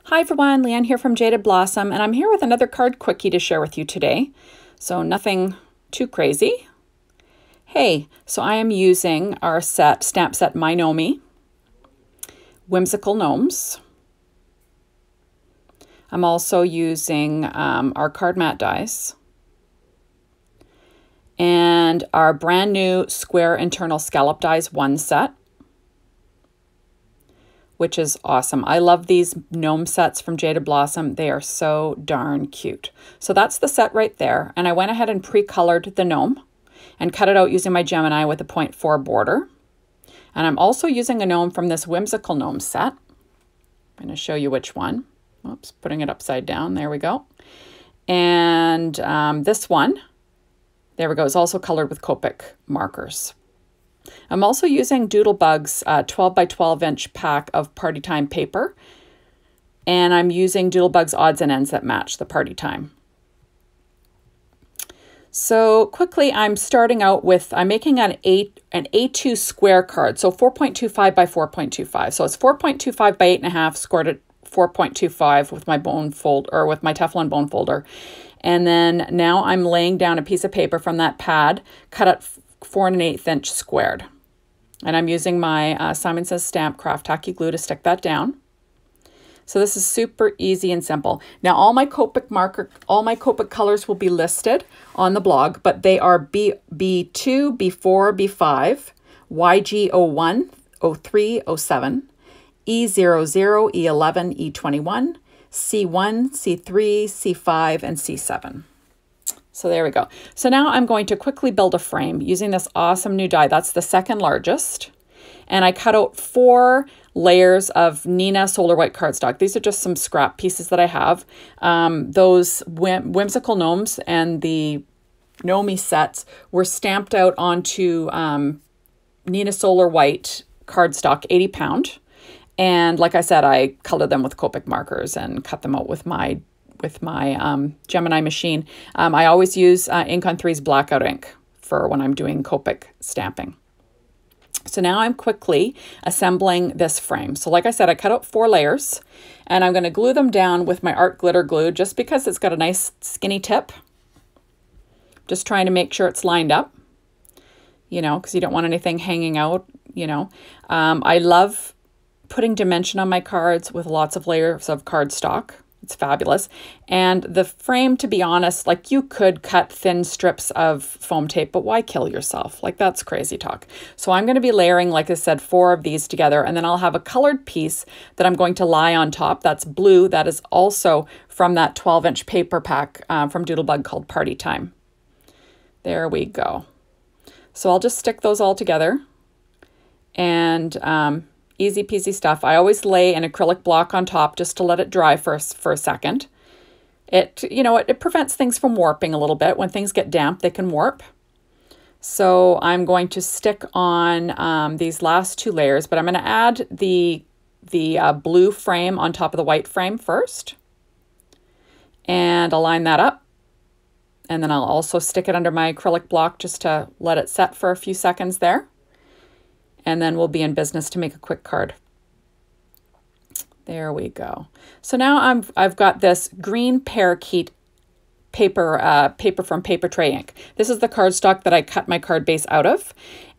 Hi everyone, Leanne here from Jaded Blossom, and I'm here with another card quickie to share with you today. So nothing too crazy. Hey, so I am using our stamp set My Nomi, Whimsical Gnomes. I'm also using our card mat dies and our brand new square internal scallop dies 1 set, which is awesome. I love these gnome sets from Jaded Blossom. They are so darn cute. So that's the set right there. And I went ahead and pre-colored the gnome and cut it out using my Gemini with a 0.4 border. And I'm also using a gnome from this Whimsical gnome set. I'm going to show you which one. Oops, putting it upside down. There we go. And this one, there we go, is also colored with Copic markers. I'm also using Doodlebug's 12 by 12 inch pack of Party Time paper, and I'm using Doodlebug's odds and ends that match the Party Time. So quickly, I'm starting out with, I'm making an A2 square card, so 4.25 by 4.25. So it's 4.25 by 8.5, scored at 4.25 with my bone fold, or with my Teflon bone folder. And then now I'm laying down a piece of paper from that pad, cut at 4 1/8 inch squared. And I'm using my Simon Says Stamp Craft Tacky Glue to stick that down. So this is super easy and simple. Now all my Copic colors will be listed on the blog, but they are B2, B4, B5, YG 01, 03, 07, E00, E11, E21, C1, C3, C5, and C7. So there we go. So now I'm going to quickly build a frame using this awesome new die. That's the second largest. And I cut out 4 layers of Neenah Solar White cardstock. These are just some scrap pieces that I have. Those Whimsical Gnomes and the Nomi sets were stamped out onto Neenah Solar White cardstock, 80 pound. And like I said, I colored them with Copic markers and cut them out with my Gemini machine. I always use Ink on 3's blackout ink for when I'm doing Copic stamping. So now I'm quickly assembling this frame. So like I said, I cut out 4 layers and I'm going to glue them down with my art glitter glue just because it's got a nice skinny tip. Just trying to make sure it's lined up, you know, because you don't want anything hanging out, you know. I love putting dimension on my cards with lots of layers of cardstock. It's fabulous. And the frame, to be honest, like you could cut thin strips of foam tape, but why kill yourself? Like that's crazy talk. So I'm going to be layering, like I said, 4 of these together, and then I'll have a colored piece that I'm going to lie on top. That's blue. That is also from that 12-inch paper pack from Doodlebug called Party Time. There we go. So I'll just stick those all together and easy peasy stuff. I always lay an acrylic block on top just to let it dry for a second. It prevents things from warping a little bit. When things get damp, they can warp. So I'm going to stick on these last 2 layers, but I'm going to add the blue frame on top of the white frame first. And I'll line that up. And then I'll also stick it under my acrylic block just to let it set for a few seconds there. And then we'll be in business to make a quick card. There we go. So now I've got this green parakeet paper from Paper Tray Ink. This is the cardstock that I cut my card base out of.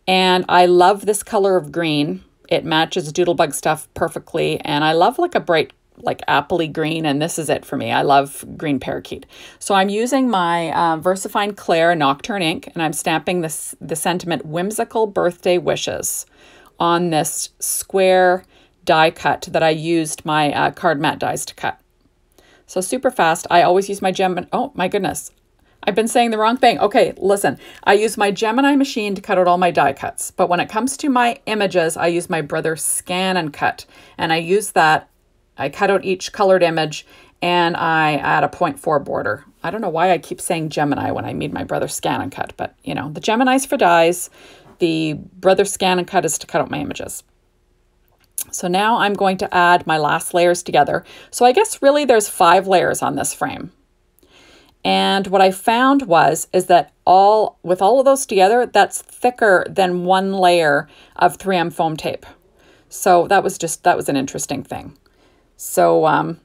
And I love this color of green. It matches Doodlebug stuff perfectly. And I love like a bright, like appley green. And this is it for me. I love green parakeet. So I'm using my VersaFine Claire Nocturne ink, and I'm stamping the sentiment Whimsical Birthday Wishes on this square die cut that I used my card mat dies to cut. So super fast. I always use my Gemini. Oh my goodness. I've been saying the wrong thing. Okay, listen. I use my Gemini machine to cut out all my die cuts. But when it comes to my images, I use my Brother Scan and Cut. And I use that. I cut out each colored image and I add a 0.4 border. I don't know why I keep saying Gemini when I mean my Brother Scan and Cut, but you know, the Gemini's for dies. The Brother Scan and Cut is to cut out my images. So now I'm going to add my last layers together. So I guess really there's 5 layers on this frame. And what I found is that with all of those together, that's thicker than 1 layer of 3M foam tape. So that was an interesting thing. So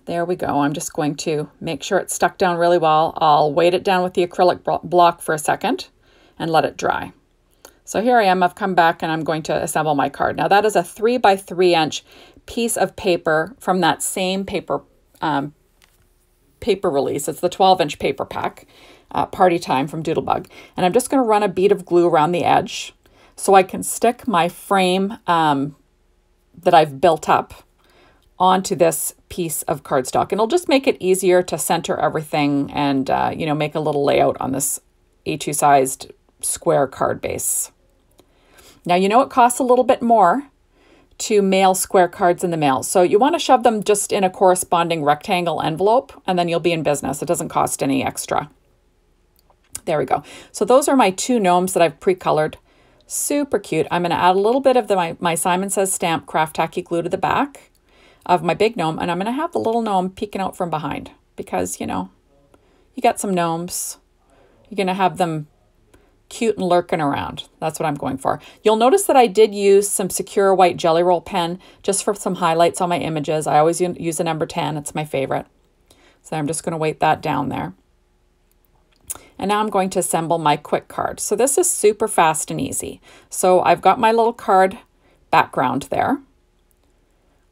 There we go. I'm just going to make sure it's stuck down really well. I'll weight it down with the acrylic block for a second and let it dry. So here I am, I've come back and I'm going to assemble my card. Now that is a 3 by 3 inch piece of paper from that same paper release. It's the 12-inch paper pack, Party Time from Doodlebug. And I'm just going to run a bead of glue around the edge so I can stick my frame that I've built up onto this piece of cardstock. And it'll just make it easier to center everything and, you know, make a little layout on this A2 sized square card base. Now, you know, it costs a little bit more to mail square cards in the mail. So you want to shove them just in a corresponding rectangle envelope and then you'll be in business. It doesn't cost any extra. There we go. So those are my 2 gnomes that I've pre-colored. Super cute. I'm going to add a little bit of my Simon Says stamp craft tacky glue to the back of my big gnome. And I'm going to have the little gnome peeking out from behind because, you know, you got some gnomes. You're going to have them cute and lurking around. That's what I'm going for. You'll notice that I did use some secure white Jelly Roll pen just for some highlights on my images. I always use a number 10. It's my favorite. So I'm just going to weight that down there. And now I'm going to assemble my quick card. So this is super fast and easy. So I've got my little card background there.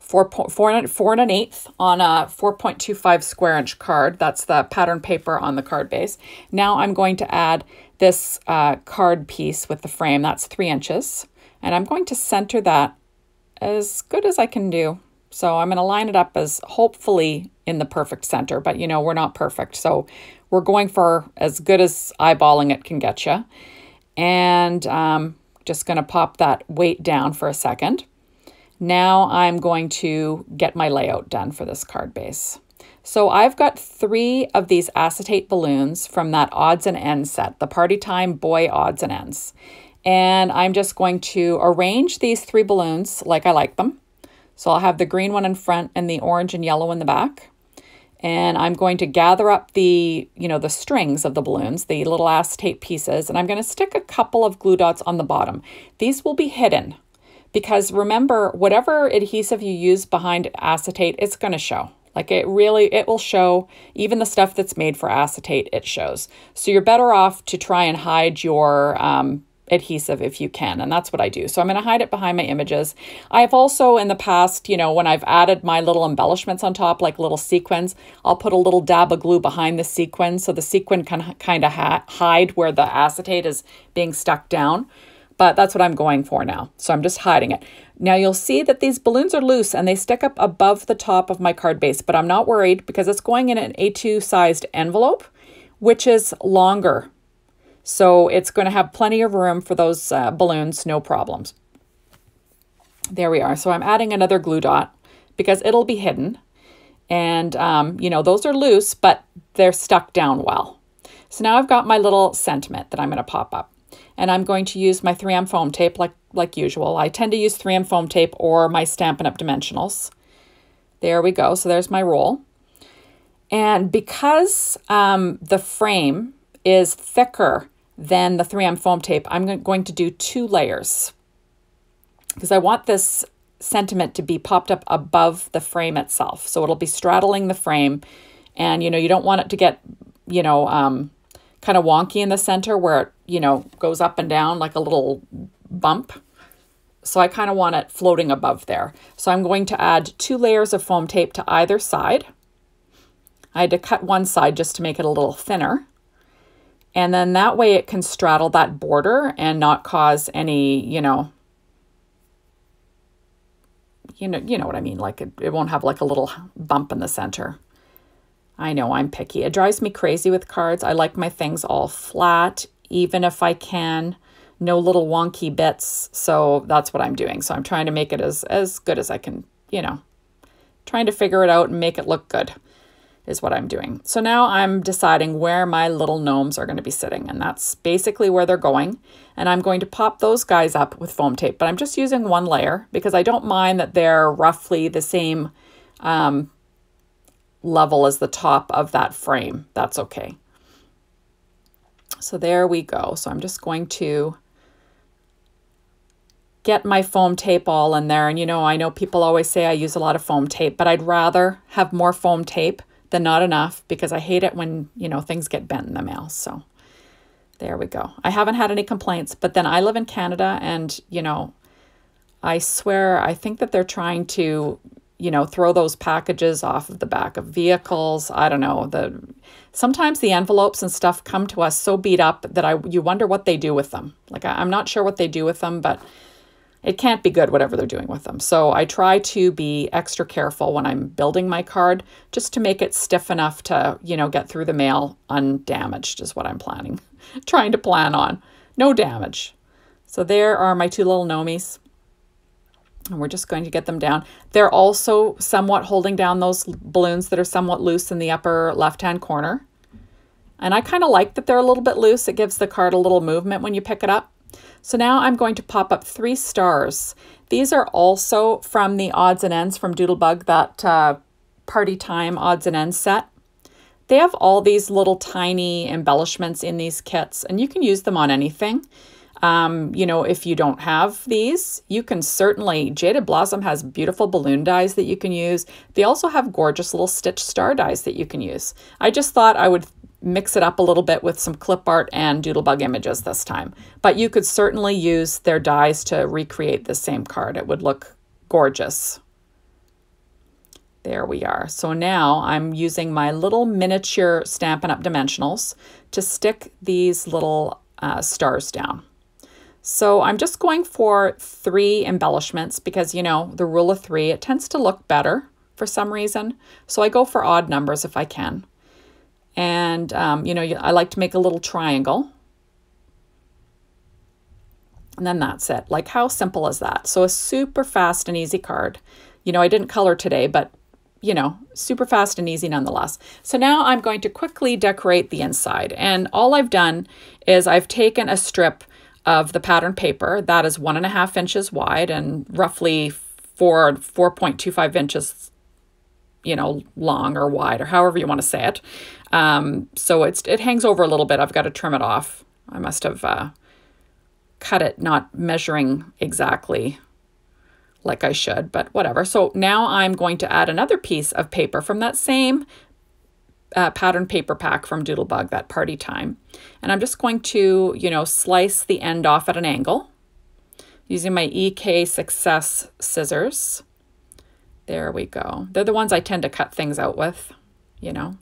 4 1/8 on a 4.25 square inch card. That's the pattern paper on the card base. Now I'm going to add this card piece with the frame. That's 3 inches. And I'm going to center that as good as I can do. So I'm going to line it up as hopefully in the perfect center, but you know, we're not perfect. So we're going for as good as eyeballing it can get you. And just going to pop that weight down for a second. Now I'm going to get my layout done for this card base. So I've got 3 of these acetate balloons from that odds and ends set, the Party Time Boy Odds and Ends. And I'm just going to arrange these 3 balloons like I like them. So I'll have the green one in front and the orange and yellow in the back. And I'm going to gather up the, you know, the strings of the balloons, the little acetate pieces, and I'm going to stick a couple of glue dots on the bottom. These will be hidden. Because remember, whatever adhesive you use behind acetate, it's going to show. Like it will show. Even the stuff that's made for acetate, it shows. So you're better off to try and hide your adhesive if you can. And that's what I do. So I'm going to hide it behind my images. I've also in the past, you know, when I've added my little embellishments on top, like little sequins, I'll put a little dab of glue behind the sequin. So the sequin can kind of hide where the acetate is being stuck down. But that's what I'm going for now. So I'm just hiding it. Now you'll see that these balloons are loose and they stick up above the top of my card base, but I'm not worried because it's going in an A2 sized envelope, which is longer. So it's going to have plenty of room for those balloons, no problems. There we are. So I'm adding another glue dot because it'll be hidden. And, you know, those are loose, but they're stuck down well. So now I've got my little sentiment that I'm going to pop up. And I'm going to use my 3M foam tape like usual. I tend to use 3M foam tape or my Stampin' Up! Dimensionals. There we go. So there's my roll. And because the frame is thicker than the 3M foam tape, I'm going to do 2 layers. Because I want this sentiment to be popped up above the frame itself. So it'll be straddling the frame. And, you know, you don't want it to get, you know, kind of wonky in the center where it, you know, goes up and down like a little bump. So I kind of want it floating above there. So I'm going to add 2 layers of foam tape to either side. I had to cut one side just to make it a little thinner. And then that way it can straddle that border and not cause any, you know what I mean? Like it won't have like a little bump in the center. I know I'm picky. It drives me crazy with cards. I like my things all flat, even if I can. No little wonky bits. So that's what I'm doing. So I'm trying to make it as good as I can, you know. Trying to figure it out and make it look good is what I'm doing. So now I'm deciding where my little gnomes are going to be sitting. And that's basically where they're going. And I'm going to pop those guys up with foam tape. But I'm just using 1 layer because I don't mind that they're roughly the same level as the top of that frame. That's okay. So there we go. So I'm just going to get my foam tape all in there. And you know, I know people always say I use a lot of foam tape, but I'd rather have more foam tape than not enough, because I hate it when, you know, things get bent in the mail. So there we go. I haven't had any complaints, but then I live in Canada, and, you know, I swear, I think that they're trying to, you know, throw those packages off of the back of vehicles. I don't know. Sometimes the envelopes and stuff come to us so beat up that you wonder what they do with them. Like, I'm not sure what they do with them, but it can't be good, whatever they're doing with them. So I try to be extra careful when I'm building my card, just to make it stiff enough to, you know, get through the mail undamaged is what I'm trying to plan on. No damage. So there are my two little gnomies. And we're just going to get them down. They're also somewhat holding down those balloons that are somewhat loose in the upper left-hand corner. And I kind of like that they're a little bit loose. It gives the card a little movement when you pick it up. So now I'm going to pop up 3 stars. These are also from the odds and ends from Doodlebug, that Party Time odds and ends set. They have all these little tiny embellishments in these kits, and you can use them on anything. You know, if you don't have these, you can certainly, Jaded Blossom has beautiful balloon dies that you can use. They also have gorgeous little stitch star dies that you can use. I just thought I would mix it up a little bit with some clip art and Doodlebug images this time. But you could certainly use their dies to recreate the same card. It would look gorgeous. There we are. So now I'm using my little miniature Stampin' Up! Dimensionals to stick these little stars down. So I'm just going for 3 embellishments because, you know, the rule of 3, it tends to look better for some reason. So I go for odd numbers if I can. And, you know, I like to make a little triangle. And then that's it. Like, how simple is that? So a super fast and easy card. You know, I didn't color today, but, you know, super fast and easy nonetheless. So now I'm going to quickly decorate the inside. And all I've done is I've taken a strip of the pattern paper that is 1.5 inches wide and roughly 4.25 inches, you know, long or wide, or however you want to say it. So it hangs over a little bit. I've got to trim it off. I must have cut it not measuring exactly like I should, but whatever. So now I'm going to add another piece of paper from that same pattern paper pack from Doodlebug, that Party Time. And I'm just going to, you know, slice the end off at an angle using my EK Success scissors. There we go. They're the ones I tend to cut things out with, you know.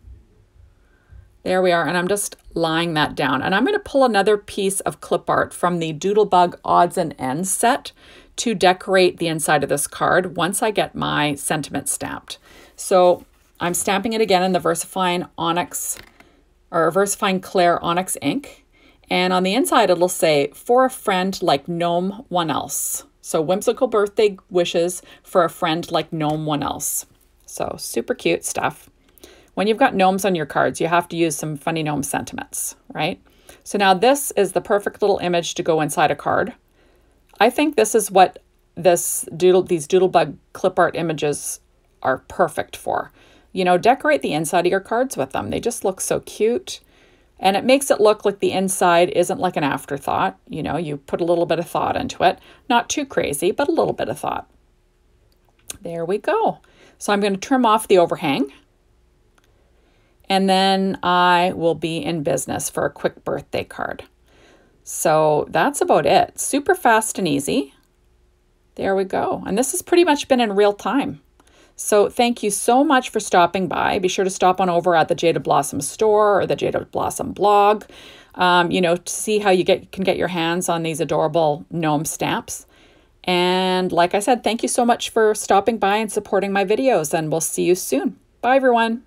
There we are. And I'm just lying that down. And I'm going to pull another piece of clip art from the Doodlebug odds and ends set to decorate the inside of this card once I get my sentiment stamped. So I'm stamping it again in the VersaFine Onyx, or VersaFine Clair Onyx ink. And on the inside, it'll say, for a friend like gnome one else. So whimsical birthday wishes for a friend like gnome one else. So super cute stuff. When you've got gnomes on your cards, you have to use some funny gnome sentiments, right? So now this is the perfect little image to go inside a card. I think this is what these Doodlebug clip art images are perfect for. You know, decorate the inside of your cards with them. They just look so cute. And it makes it look like the inside isn't like an afterthought. You know, you put a little bit of thought into it. Not too crazy, but a little bit of thought. There we go. So I'm going to trim off the overhang. And then I will be in business for a quick birthday card. So that's about it. Super fast and easy. There we go. And this has pretty much been in real time. So thank you so much for stopping by. Be sure to stop on over at the Jaded Blossom store or the Jaded Blossom blog, you know, to see how you can get your hands on these adorable gnome stamps. And like I said, thank you so much for stopping by and supporting my videos, and we'll see you soon. Bye, everyone.